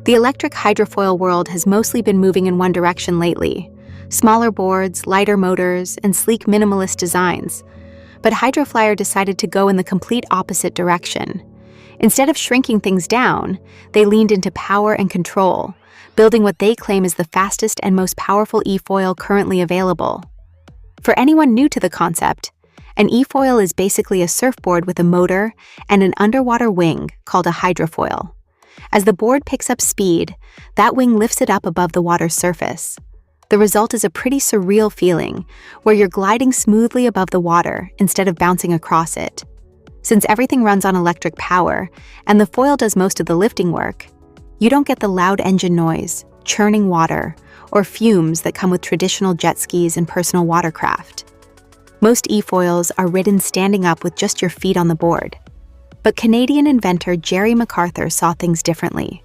The electric hydrofoil world has mostly been moving in one direction lately: smaller boards, lighter motors, and sleek minimalist designs. But Hydroflyer decided to go in the complete opposite direction. Instead of shrinking things down, they leaned into power and control, building what they claim is the fastest and most powerful eFoil currently available. For anyone new to the concept, an eFoil is basically a surfboard with a motor and an underwater wing called a hydrofoil. As the board picks up speed, that wing lifts it up above the water's surface. The result is a pretty surreal feeling, where you're gliding smoothly above the water instead of bouncing across it. Since everything runs on electric power, and the foil does most of the lifting work, you don't get the loud engine noise, churning water, or fumes that come with traditional jet skis and personal watercraft. Most eFoils are ridden standing up with just your feet on the board. But Canadian inventor Jerry MacArthur saw things differently.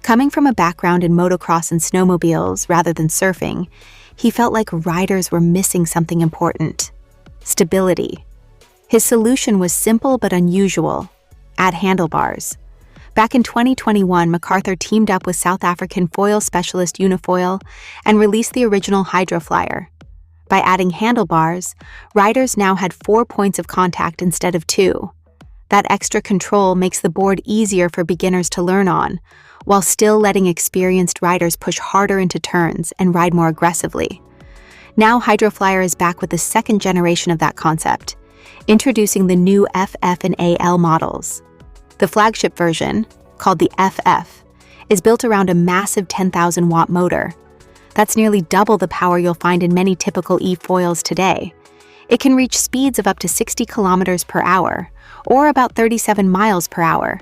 Coming from a background in motocross and snowmobiles rather than surfing, he felt like riders were missing something important: stability. His solution was simple but unusual: add handlebars. Back in 2021, MacArthur teamed up with South African foil specialist eFoil and released the original Hydroflyer. By adding handlebars, riders now had 4 points of contact instead of 2. That extra control makes the board easier for beginners to learn on, while still letting experienced riders push harder into turns and ride more aggressively. Now Hydroflyer is back with the second generation of that concept, introducing the new FF and AL models. The flagship version, called the FF, is built around a massive 10,000-watt motor. That's nearly double the power you'll find in many typical eFoils today. It can reach speeds of up to 60 kilometers per hour, or about 37 miles per hour.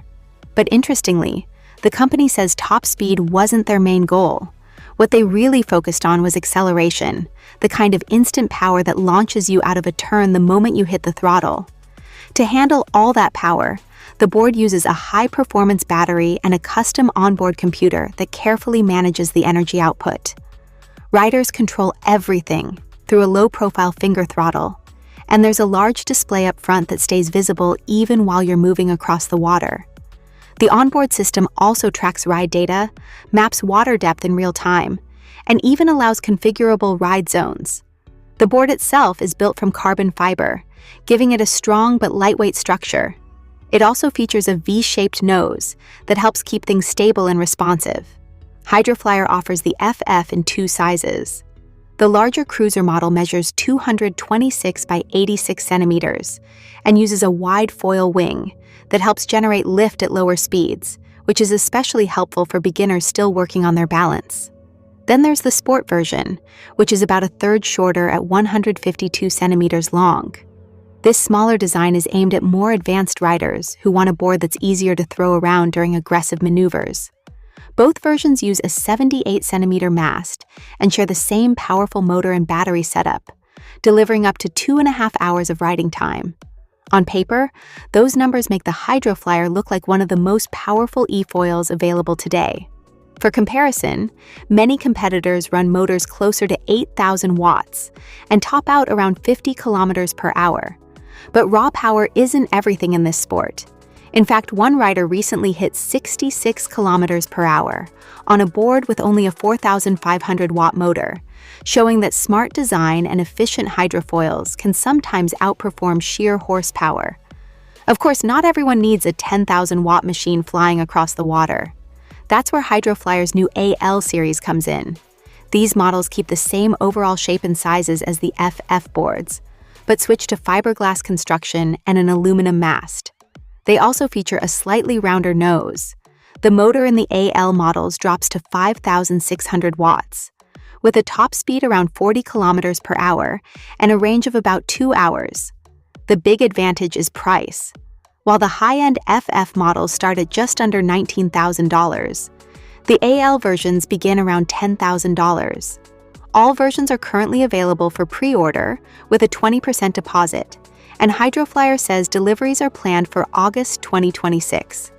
But interestingly, the company says top speed wasn't their main goal. What they really focused on was acceleration, the kind of instant power that launches you out of a turn the moment you hit the throttle. To handle all that power, the board uses a high-performance battery and a custom onboard computer that carefully manages the energy output. Riders control everything through a low-profile finger throttle, and there's a large display up front that stays visible even while you're moving across the water. The onboard system also tracks ride data, maps water depth in real time, and even allows configurable ride zones. The board itself is built from carbon fiber, giving it a strong but lightweight structure. It also features a V-shaped nose that helps keep things stable and responsive. Hydroflyer offers the FF in 2 sizes. The larger cruiser model measures 226 by 86 centimeters and uses a wide foil wing that helps generate lift at lower speeds, which is especially helpful for beginners still working on their balance. Then there's the sport version, which is about a third shorter at 152 centimeters long. This smaller design is aimed at more advanced riders who want a board that's easier to throw around during aggressive maneuvers. Both versions use a 78-centimeter mast and share the same powerful motor and battery setup, delivering up to 2.5 hours of riding time. On paper, those numbers make the Hydroflyer look like one of the most powerful eFoils available today. For comparison, many competitors run motors closer to 8,000 watts and top out around 50 kilometers per hour. But raw power isn't everything in this sport. In fact, one rider recently hit 66 kilometers per hour on a board with only a 4,500-watt motor, showing that smart design and efficient hydrofoils can sometimes outperform sheer horsepower. Of course, not everyone needs a 10,000-watt machine flying across the water. That's where Hydroflyer's new AL series comes in. These models keep the same overall shape and sizes as the FF boards, but switch to fiberglass construction and an aluminum mast. They also feature a slightly rounder nose. The motor in the AL models drops to 5,600 watts, with a top speed around 40 kilometers per hour and a range of about 2 hours. The big advantage is price. While the high-end FF models start at just under $19,000, the AL versions begin around $10,000. All versions are currently available for pre-order with a 20% deposit, and Hydroflyer says deliveries are planned for August 2026.